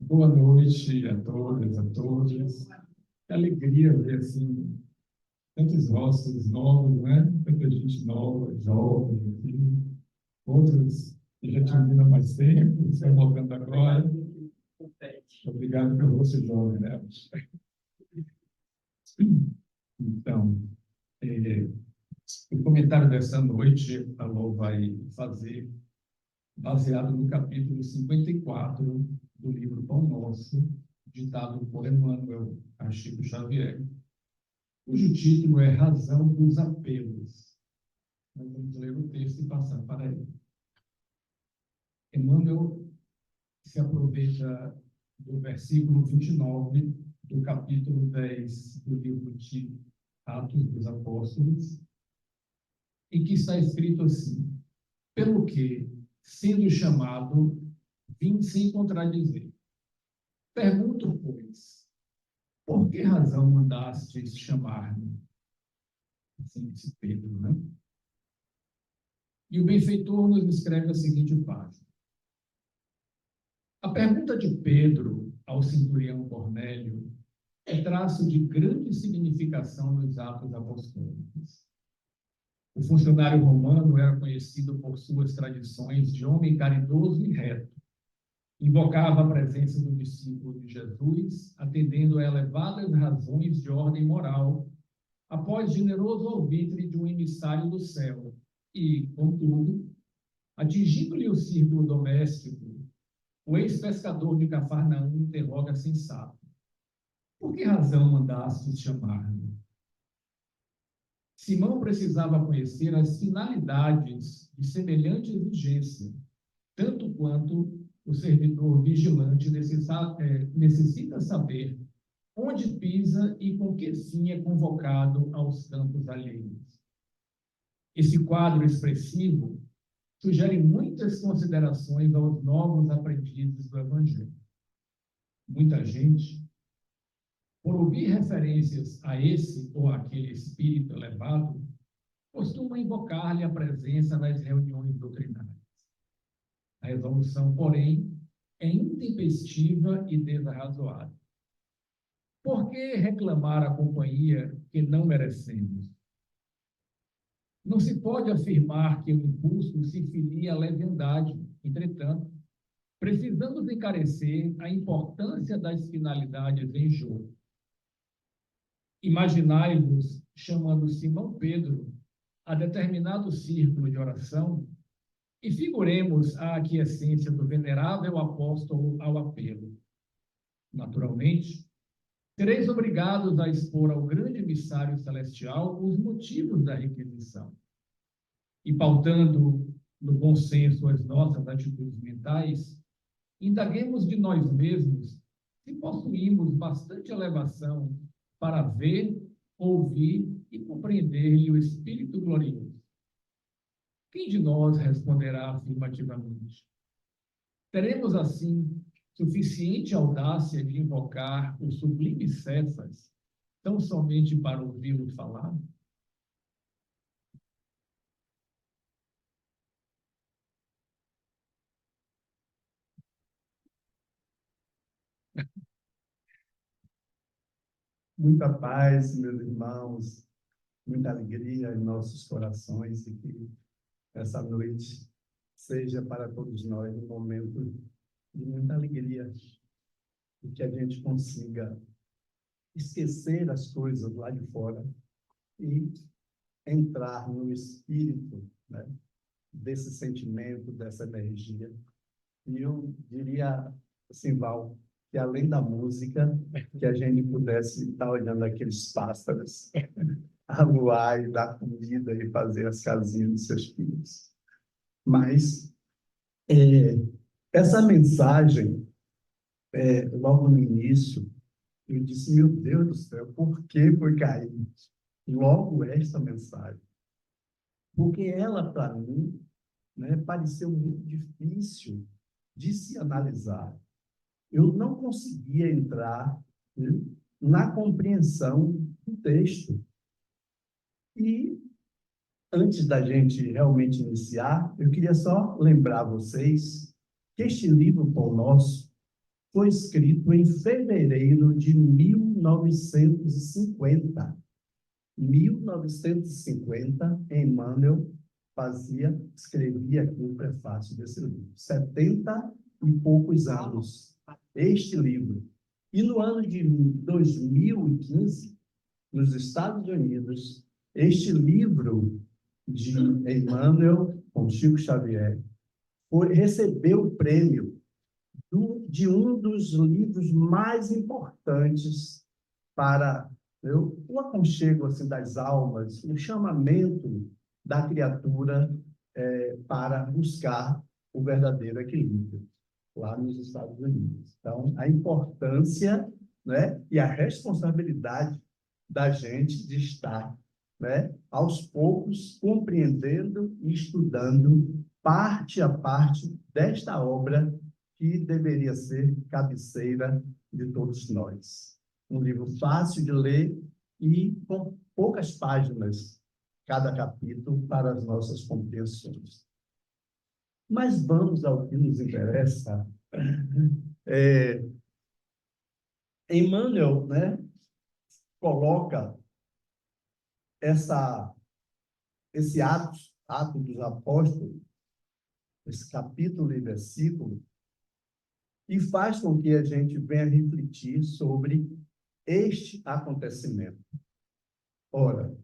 Boa noite a todas, a todos. Que alegria ver assim, tantos rostos novos, né? Tanta gente nova, jovem, aqui. Outros que já tinham vindo há mais tempo, estão voltando agora. Obrigado pelo você jovem, né? Então, eh, o comentário dessa noite, a Lô vai fazer baseado no capítulo 54 do livro Pão Nosso, ditado por Emmanuel Chico Xavier, cujo título é Razão dos Apelos. Nós vamos ler o texto e passar para ele. Emmanuel se aproveita do versículo 29 do capítulo 10 do livro de Atos dos Apóstolos, em que está escrito assim: pelo que, sendo chamado, vim sem contradizer. Pergunto, pois, por que razão mandastes chamar-me? Assim disse Pedro, né? E o benfeitor nos escreve a seguinte página. A pergunta de Pedro ao centurião Cornélio é traço de grande significação nos Atos Apostólicos. O funcionário romano era conhecido por suas tradições de homem caridoso e reto. Invocava a presença do discípulo de Jesus, atendendo a elevadas razões de ordem moral, após generoso alvitre de um emissário do céu, e, contudo, atingindo-lhe o círculo doméstico, o ex-pescador de Cafarnaum interroga sensato: por que razão mandastes chamar-me? Simão precisava conhecer as finalidades de semelhante exigência, tanto quanto o servidor vigilante necessita saber onde pisa e com que fim é convocado aos campos alheios. Esse quadro expressivo sugere muitas considerações aos novos aprendizes do Evangelho. Muita gente, por ouvir referências a esse ou aquele espírito elevado, costuma invocar-lhe a presença nas reuniões doutrinárias. A resolução, porém, é intempestiva e desarrazoada. Por que reclamar a companhia que não merecemos? Não se pode afirmar que o impulso se filia à leviandade. Entretanto, precisamos encarecer a importância das finalidades em jogo. Imaginai-vos chamando Simão Pedro a determinado círculo de oração e figuremos a aquiescência do venerável apóstolo ao apelo. Naturalmente, sereis obrigados a expor ao grande emissário celestial os motivos da requisição. E, pautando no bom senso as nossas atitudes mentais, indaguemos de nós mesmos se possuímos bastante elevação para ver, ouvir e compreender-lhe o Espírito glorioso. Quem de nós responderá afirmativamente? Teremos, assim, suficiente audácia de invocar o sublime Cefas, tão somente para ouvi-lo falar? Muita paz, meus irmãos, muita alegria em nossos corações e que essa noite seja para todos nós um momento de muita alegria e que a gente consiga esquecer as coisas lá de fora e entrar no espírito, né, desse sentimento, dessa energia. E eu diria, assim, Val, que além da música, que a gente pudesse estar olhando aqueles pássaros a voar e dar comida e fazer as casinhas dos seus filhos. Mas essa mensagem, logo no início, eu disse, meu Deus do céu, por que foi cair logo esta mensagem? Porque ela, para mim, né, pareceu muito difícil de se analisar. Eu não conseguia entrar, né, na compreensão do texto. E, antes da gente realmente iniciar, eu queria só lembrar vocês que este livro Pão Nosso foi escrito em fevereiro de 1950. 1950, Emmanuel escrevia aqui o prefácio desse livro. 70 e poucos anos, este livro. E no ano de 2015, nos Estados Unidos, este livro de Emmanuel, com Chico Xavier, recebeu o prêmio de um dos livros mais importantes para o aconchego assim, das almas, o chamamento da criatura para buscar o verdadeiro equilíbrio, lá nos Estados Unidos. Então, a importância, né, e a responsabilidade da gente de estar, né, aos poucos, compreendendo e estudando parte a parte desta obra que deveria ser cabeceira de todos nós. Um livro fácil de ler e com poucas páginas, cada capítulo, para as nossas compreensões. Mas vamos ao que nos interessa. Emmanuel, né, coloca esse ato dos apóstolos, esse capítulo e versículo, e faz com que a gente venha refletir sobre este acontecimento. Ora,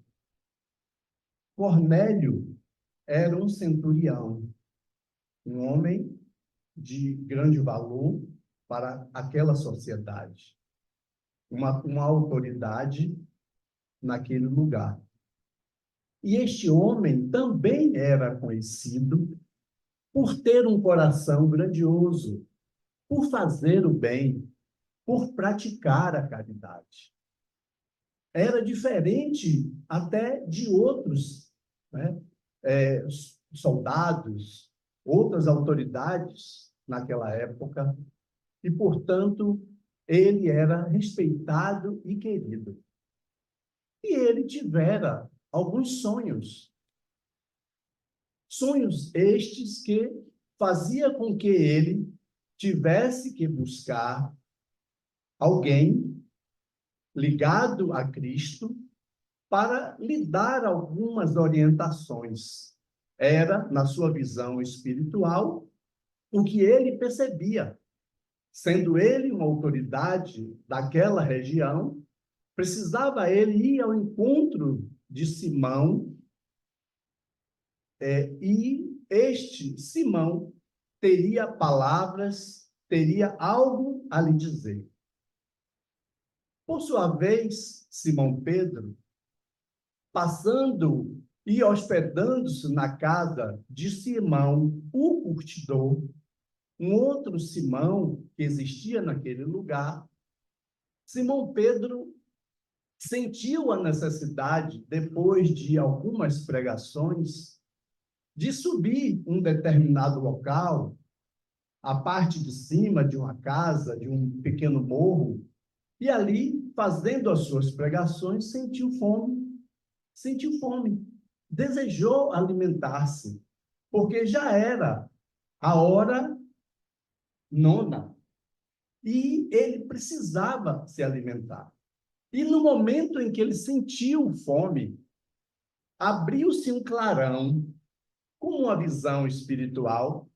Cornélio era um centurião, um homem de grande valor para aquela sociedade, uma autoridade naquele lugar. E este homem também era conhecido por ter um coração grandioso, por fazer o bem, por praticar a caridade. Era diferente até de outros, né, soldados, outras autoridades naquela época, e, portanto, ele era respeitado e querido. E ele tivera alguns sonhos. Sonhos estes que fazia com que ele tivesse que buscar alguém ligado a Cristo para lhe dar algumas orientações. Era, na sua visão espiritual, o que ele percebia. Sendo ele uma autoridade daquela região, precisava ele ir ao encontro de Simão, e este Simão teria palavras, teria algo a lhe dizer. Por sua vez, Simão Pedro, passando e hospedando-se na casa de Simão, o curtidor, um outro Simão que existia naquele lugar, Simão Pedro sentiu a necessidade, depois de algumas pregações, de subir um determinado local, a parte de cima de uma casa, de um pequeno morro, e ali, fazendo as suas pregações, sentiu fome, desejou alimentar-se, porque já era a hora 9, e ele precisava se alimentar. E no momento em que ele sentiu fome, abriu-se um clarão, com uma visão espiritual,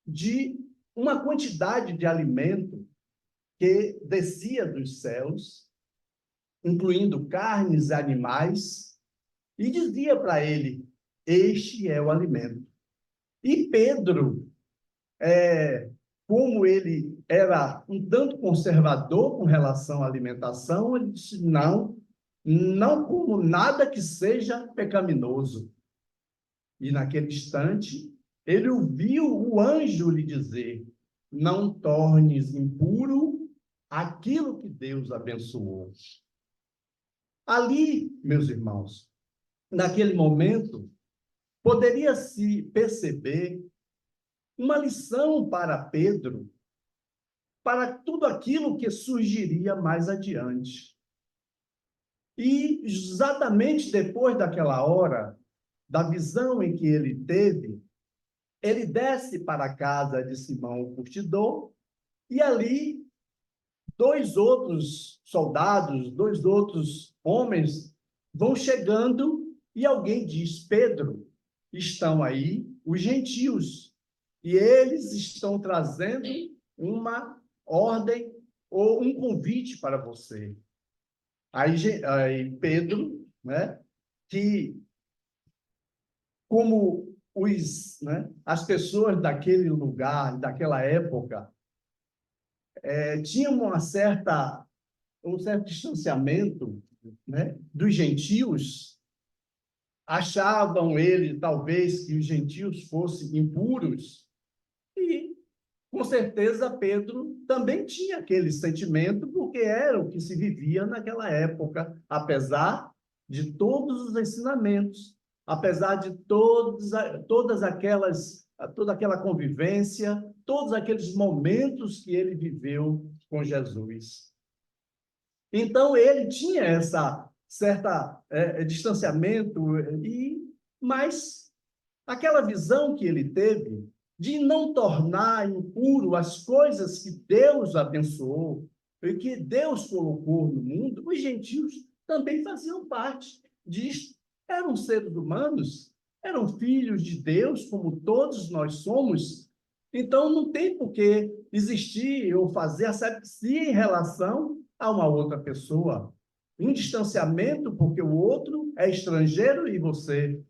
de uma quantidade de alimento que descia dos céus, incluindo carnes e animais, e dizia para ele: este é o alimento. E Pedro, como ele era um tanto conservador com relação à alimentação, ele disse: não como nada que seja pecaminoso. E naquele instante, ele ouviu o anjo lhe dizer: não tornes impuro aquilo que Deus abençoou. Ali, meus irmãos, naquele momento, poderia-se perceber uma lição para Pedro, para tudo aquilo que surgiria mais adiante. E exatamente depois daquela hora, da visão em que ele teve, ele desce para a casa de Simão o curtidor E ali, dois outros soldados, dois outros homens vão chegando e alguém diz: Pedro, estão aí os gentios e eles estão trazendo uma ordem ou um convite para você. Aí Pedro, né, que como as pessoas daquele lugar, daquela época, tinham um certo distanciamento, né, dos gentios, achavam ele, talvez, que os gentios fossem impuros, e, com certeza, Pedro também tinha aquele sentimento, porque era o que se vivia naquela época, apesar de todos os ensinamentos, apesar de toda aquela convivência, todos aqueles momentos que ele viveu com Jesus. Então, ele tinha essa certa distanciamento, mas aquela visão que ele teve de não tornar impuro as coisas que Deus abençoou e que Deus colocou no mundo, os gentios também faziam parte disso. Eram seres humanos, eram filhos de Deus, como todos nós somos. Então, não tem por que existir ou fazer asepsia em relação a uma outra pessoa. Um distanciamento porque o outro é estrangeiro e você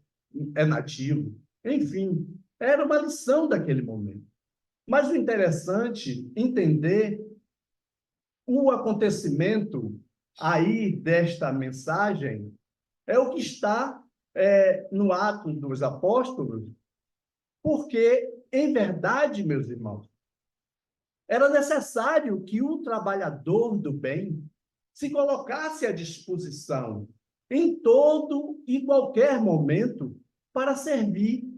é nativo. Enfim, era uma lição daquele momento. Mas o interessante entender o acontecimento aí desta mensagem é o que está no Atos dos Apóstolos, porque, em verdade, meus irmãos, era necessário que o trabalhador do bem se colocasse à disposição em todo e qualquer momento para servir.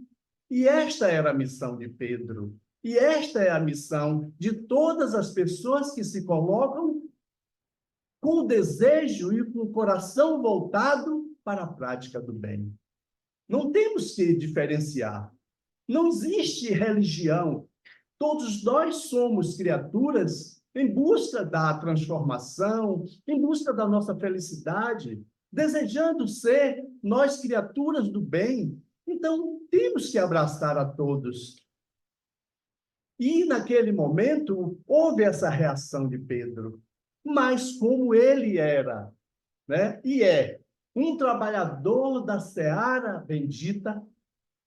E esta era a missão de Pedro. E esta é a missão de todas as pessoas que se colocam com o desejo e com o coração voltado para a prática do bem. Não temos que diferenciar. Não existe religião. Todos nós somos criaturas em busca da transformação, em busca da nossa felicidade, desejando ser nós criaturas do bem. Então, temos que abraçar a todos. E, naquele momento, houve essa reação de Pedro. Mas, como ele era, né, e é, um trabalhador da seara bendita,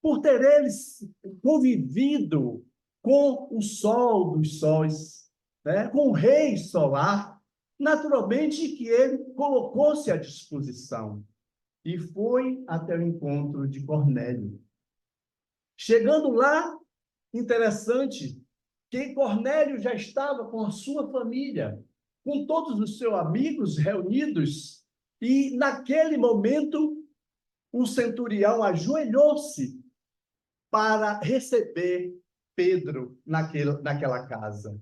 por ter eles convivido com o sol dos sóis, né, com o rei solar, naturalmente que ele colocou-se à disposição e foi até o encontro de Cornélio. Chegando lá, interessante, que Cornélio já estava com a sua família, com todos os seus amigos reunidos, e naquele momento o centurião ajoelhou-se para receber Pedro naquela casa,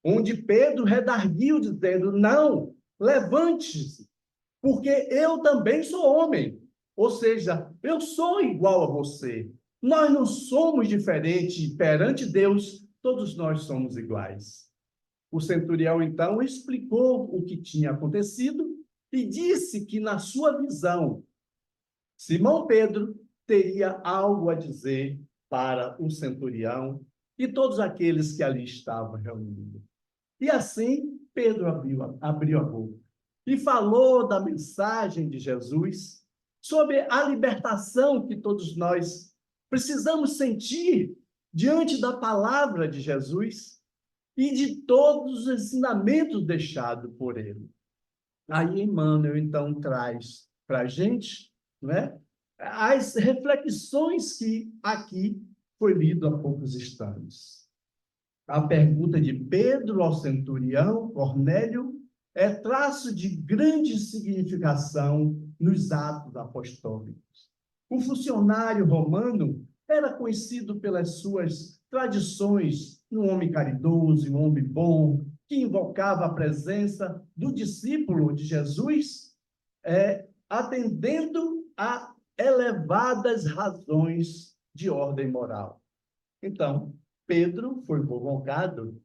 onde Pedro redarguiu, dizendo: não, levante-se, porque eu também sou homem, ou seja, eu sou igual a você. Nós não somos diferentes perante Deus, todos nós somos iguais. O centurião, então, explicou o que tinha acontecido e disse que, na sua visão, Simão Pedro teria algo a dizer para o centurião e todos aqueles que ali estavam reunidos. E assim, Pedro abriu a boca e falou da mensagem de Jesus, sobre a libertação que todos nós precisamos sentir diante da palavra de Jesus e de todos os ensinamentos deixados por ele. Aí Emmanuel, então, traz para a gente, né, as reflexões que aqui foi lido há poucos instantes. A pergunta de Pedro ao centurião Cornélio é traço de grande significação nos atos apostólicos. O funcionário romano era conhecido pelas suas tradições, um homem caridoso, um homem bom, que invocava a presença do discípulo de Jesus, atendendo a elevadas razões de ordem moral. Então, Pedro foi convocado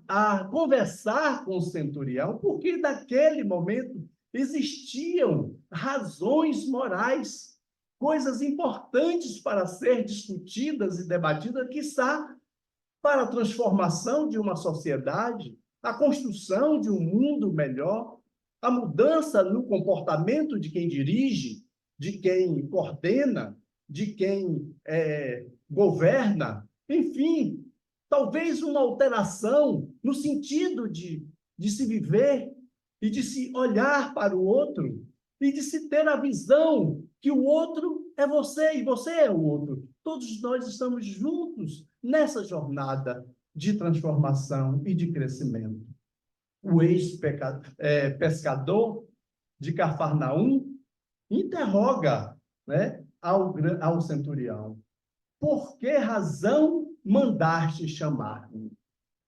a conversar com o centurião, porque naquele momento existiam razões morais, coisas importantes para ser discutidas e debatidas, quiçá para a transformação de uma sociedade, a construção de um mundo melhor, a mudança no comportamento de quem dirige, de quem coordena, de quem governa, enfim, talvez uma alteração no sentido de se viver e de se olhar para o outro e de se ter a visão que o outro é você e você é o outro. Todos nós estamos juntos nessa jornada de transformação e de crescimento. O ex-pescador de Cafarnaum interroga, né, ao centurião: por que razão mandaste chamar-me?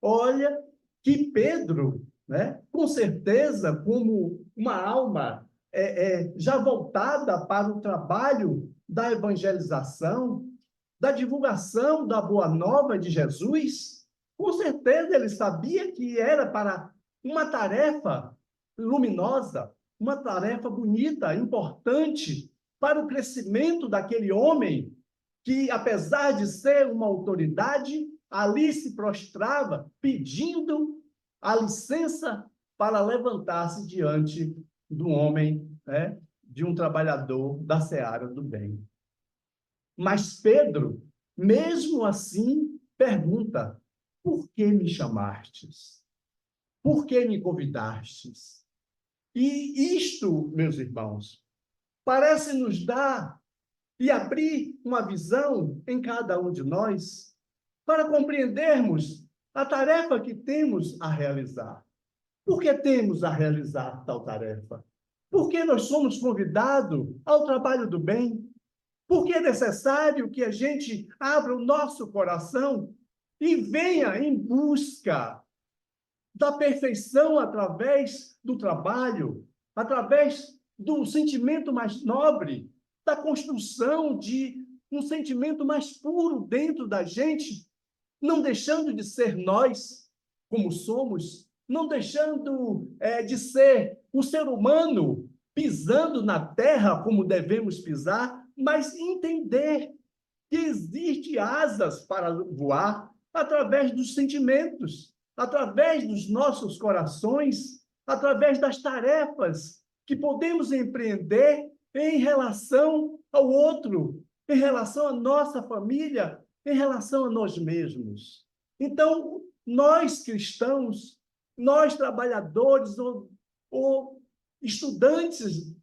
Olha que Pedro, né, com certeza, como uma alma já voltada para o trabalho da evangelização, da divulgação da boa nova de Jesus, com certeza ele sabia que era para uma tarefa luminosa, uma tarefa bonita, importante para o crescimento daquele homem que, apesar de ser uma autoridade, ali se prostrava pedindo a licença para levantar-se diante do homem, né, de um trabalhador da seara do bem. Mas Pedro, mesmo assim, pergunta: por que me chamastes? Por que me convidastes? E isto, meus irmãos, parece nos dar e abrir uma visão em cada um de nós para compreendermos a tarefa que temos a realizar. Por que temos a realizar tal tarefa? Porque nós somos convidados ao trabalho do bem. Porque é necessário que a gente abra o nosso coração e venha em busca da perfeição através do trabalho, através do sentimento mais nobre, da construção de um sentimento mais puro dentro da gente, não deixando de ser nós como somos, não deixando de ser o ser humano pisando na terra como devemos pisar, mas entender que existe asas para voar através dos sentimentos, através dos nossos corações, através das tarefas que podemos empreender em relação ao outro, em relação à nossa família, em relação a nós mesmos. Então, nós cristãos, nós trabalhadores ou estudantes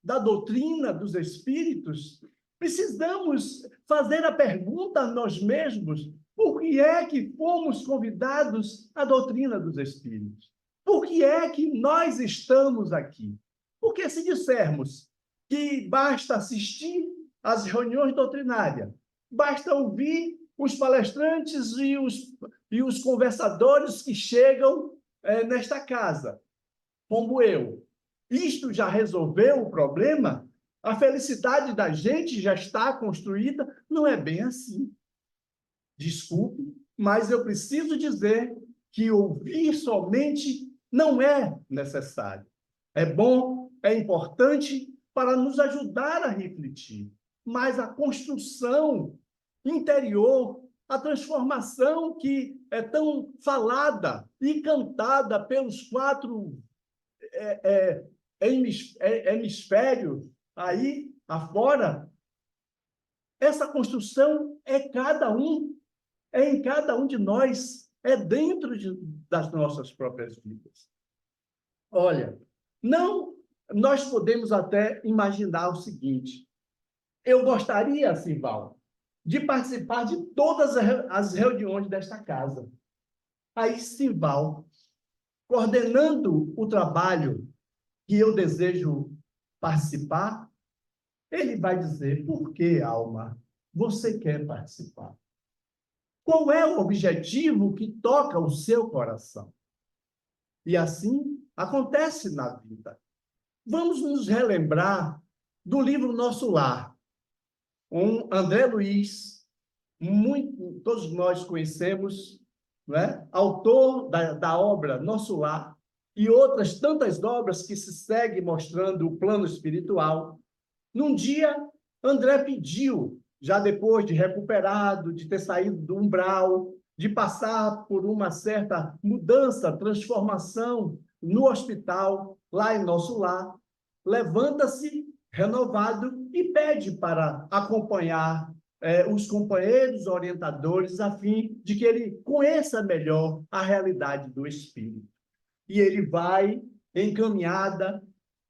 da doutrina dos Espíritos, precisamos fazer a pergunta a nós mesmos: por que é que fomos convidados à doutrina dos Espíritos? Por que é que nós estamos aqui? Porque se dissermos que basta assistir às reuniões doutrinárias, basta ouvir os palestrantes e os conversadores que chegam nesta casa, como eu, isto já resolveu o problema? A felicidade da gente já está construída? Não é bem assim. Desculpe, mas eu preciso dizer que ouvir somente não é necessário. É bom, é importante para nos ajudar a refletir, mas a construção interior, a transformação que é tão falada e cantada pelos 4 hemisférios aí afora, essa construção é em cada um de nós, é dentro das nossas próprias vidas. Olha, nós podemos até imaginar o seguinte: eu gostaria, Simval, de participar de todas as reuniões desta casa. Aí, Simval, coordenando o trabalho que eu desejo participar, ele vai dizer: por que, alma, você quer participar? Qual é o objetivo que toca o seu coração? E assim acontece na vida. Vamos nos relembrar do livro Nosso Lar. André Luiz, todos nós conhecemos, não é? Autor da obra Nosso Lar, e outras tantas obras que se seguem mostrando o plano espiritual. Num dia, André pediu, já depois de recuperado, de ter saído do umbral, de passar por uma certa mudança, transformação no hospital, lá em Nosso Lar, levanta-se renovado e pede para acompanhar os companheiros orientadores, a fim de que ele conheça melhor a realidade do espírito. E ele vai encaminhada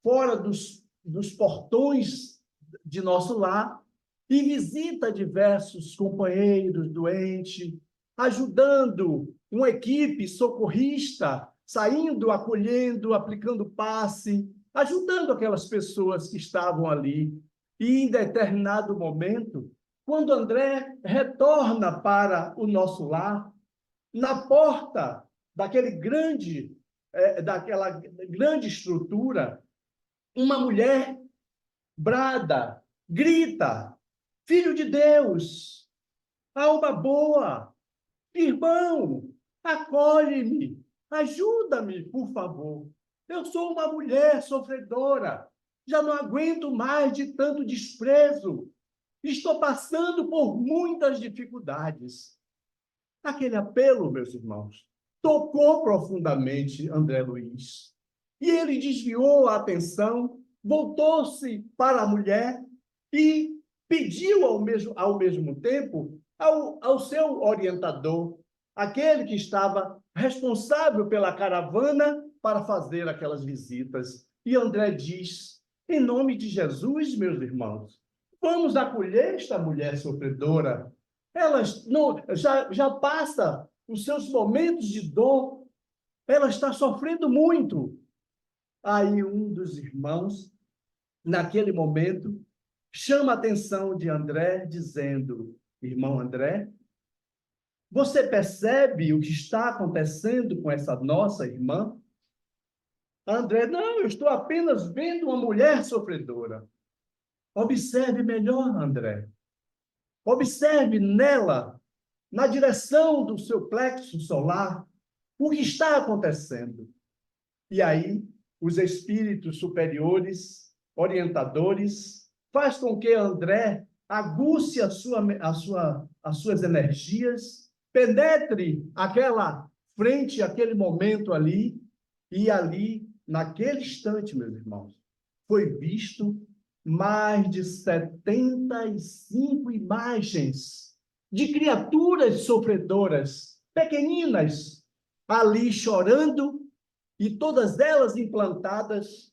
fora dos portões de Nosso Lar e visita diversos companheiros doentes, ajudando uma equipe socorrista, saindo, acolhendo, aplicando passe, ajudando aquelas pessoas que estavam ali. E, em determinado momento, quando André retorna para o Nosso Lar, na porta daquela grande estrutura, uma mulher brada, grita: Filho de Deus, alma boa, irmão, acolhe-me, ajuda-me, por favor. Eu sou uma mulher sofredora, já não aguento mais de tanto desprezo. Estou passando por muitas dificuldades. Aquele apelo, meus irmãos, tocou profundamente André Luiz. E ele desviou a atenção, voltou-se para a mulher e pediu ao mesmo tempo ao seu orientador, aquele que estava responsável pela caravana, para fazer aquelas visitas. E André diz: em nome de Jesus, meus irmãos, vamos acolher esta mulher sofredora. Ela não, já passa os seus momentos de dor, ela está sofrendo muito. Aí um dos irmãos, naquele momento, chama a atenção de André, dizendo: irmão André, você percebe o que está acontecendo com essa nossa irmã? André: não, eu estou apenas vendo uma mulher sofredora. Observe melhor, André. Observe nela, na direção do seu plexo solar, o que está acontecendo. E aí, os espíritos superiores, orientadores, faz com que André aguce as suas energias, penetre aquela frente, aquele momento ali, e ali, naquele instante, meus irmãos, foi visto mais de 75 imagens de criaturas sofredoras, pequeninas, ali chorando, e todas elas implantadas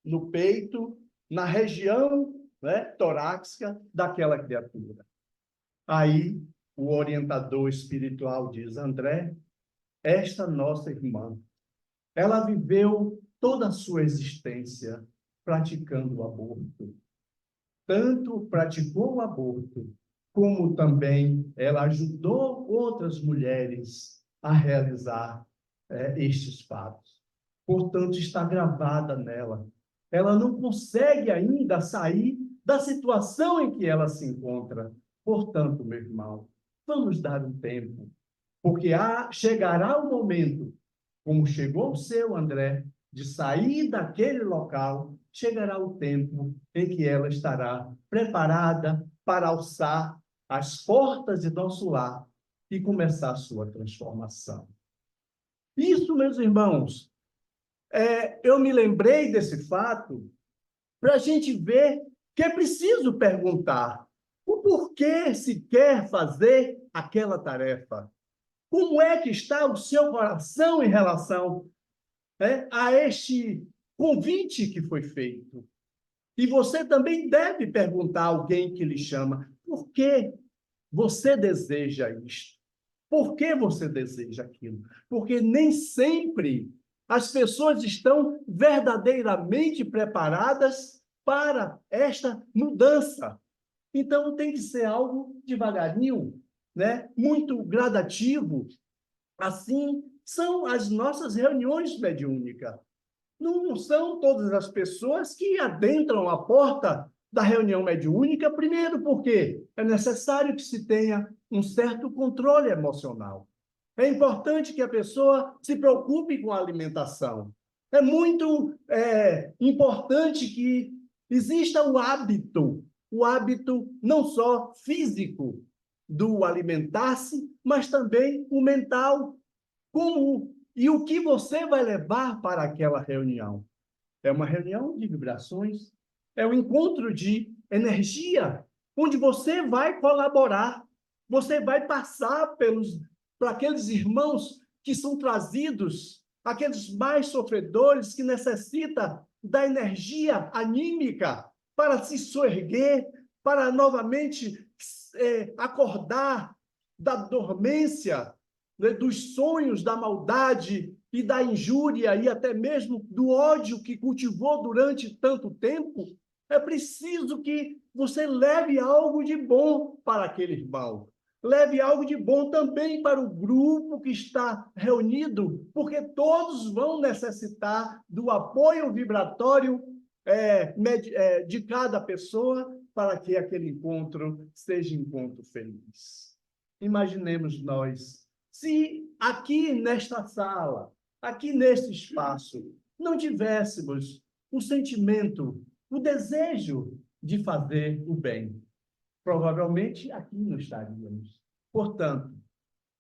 no peito, na região, né, torácica daquela criatura. Aí o orientador espiritual diz: André, esta nossa irmã, ela viveu toda a sua existência praticando o aborto. Tanto praticou o aborto, como também ela ajudou outras mulheres a realizar estes fatos. Portanto, está gravada nela. Ela não consegue ainda sair da situação em que ela se encontra. Portanto, meu irmão, vamos dar um tempo, porque chegará o momento, como chegou o seu André, de sair daquele local, chegará o tempo em que ela estará preparada para alçar as portas de Nosso Lar e começar a sua transformação. Isso, meus irmãos, eu me lembrei desse fato para a gente ver que é preciso perguntar o porquê se quer fazer aquela tarefa. Como é que está o seu coração em relação a este convite que foi feito? E você também deve perguntar a alguém que lhe chama: por que você deseja isto? Por que você deseja aquilo? Porque nem sempre as pessoas estão verdadeiramente preparadas para esta mudança. Então, tem que ser algo devagarinho, né? Muito gradativo. Assim são as nossas reuniões mediúnicas. Não são todas as pessoas que adentram a porta da reunião mediúnica, primeiro porque é necessário que se tenha um certo controle emocional. É importante que a pessoa se preocupe com a alimentação. É muito importante que exista o hábito não só físico do alimentar-se, mas também o mental. Como e o que você vai levar para aquela reunião? É uma reunião de vibrações, é um encontro de energia, onde você vai colaborar, você vai passar para aqueles irmãos que são trazidos, aqueles mais sofredores que necessitam da energia anímica para se soerguer, para novamente acordar da dormência, né, dos sonhos, da maldade e da injúria e até mesmo do ódio que cultivou durante tanto tempo. É preciso que você leve algo de bom para aquele irmão. Leve algo de bom também para o grupo que está reunido, porque todos vão necessitar do apoio vibratório de cada pessoa para que aquele encontro seja um encontro feliz. Imaginemos nós, se aqui nesta sala, aqui neste espaço, não tivéssemos o sentimento, o desejo de fazer o bem, provavelmente aqui não estaríamos. Portanto,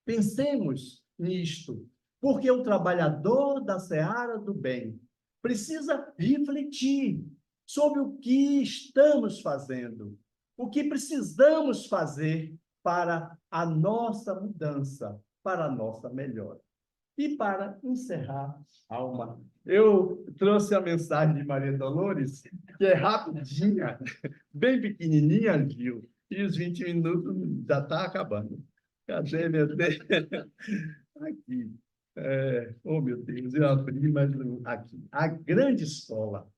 pensemos nisto, porque o trabalhador da seara do bem precisa refletir sobre o que estamos fazendo, o que precisamos fazer para a nossa mudança, para a nossa melhora. E para encerrar, Alma, eu trouxe a mensagem de Maria Dolores, que é rapidinha, bem pequenininha, Gil, e os 20 minutos já estão acabando. Cadê, meu Deus? Aqui. Oh, meu Deus, eu abri, mas aqui. A grande escola.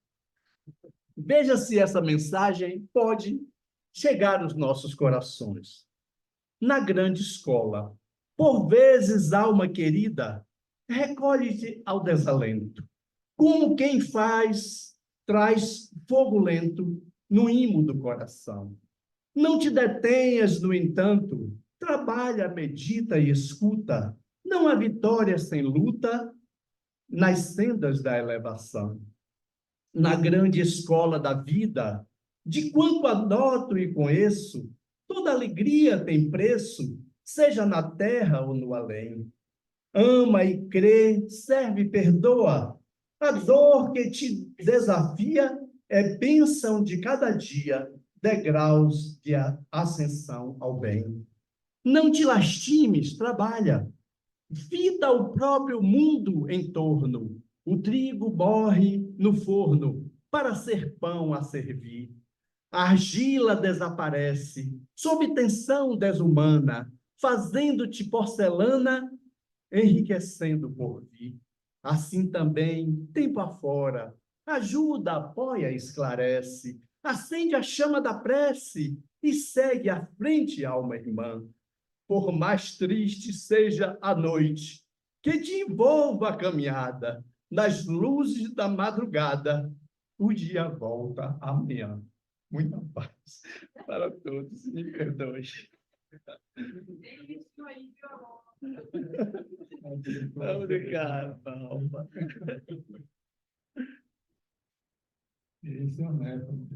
Veja se essa mensagem pode chegar aos nossos corações. Na grande escola, por vezes, alma querida, recolhe-te ao desalento. Como quem traz fogo lento no imo do coração. Não te detenhas, no entanto, trabalha, medita e escuta. Não há vitória sem luta nas sendas da elevação. Na grande escola da vida, de quanto anoto e conheço, toda alegria tem preço, seja na terra ou no além. Ama e crê, serve e perdoa. A dor que te desafia é bênção de cada dia, degraus de ascensão ao bem. Não te lastimes, trabalha. Fita o próprio mundo em torno. O trigo morre no forno para ser pão a servir. A argila desaparece sob tensão desumana, fazendo-te porcelana, enriquecendo por vir. Assim também, tempo afora, ajuda, apoia, esclarece, acende a chama da prece e segue à frente, alma irmã. Por mais triste seja a noite, que te envolva a caminhada, nas luzes da madrugada, o dia volta amanhã. Muita paz para todos, me perdoe. Obrigado, Alma. Esse é o neto.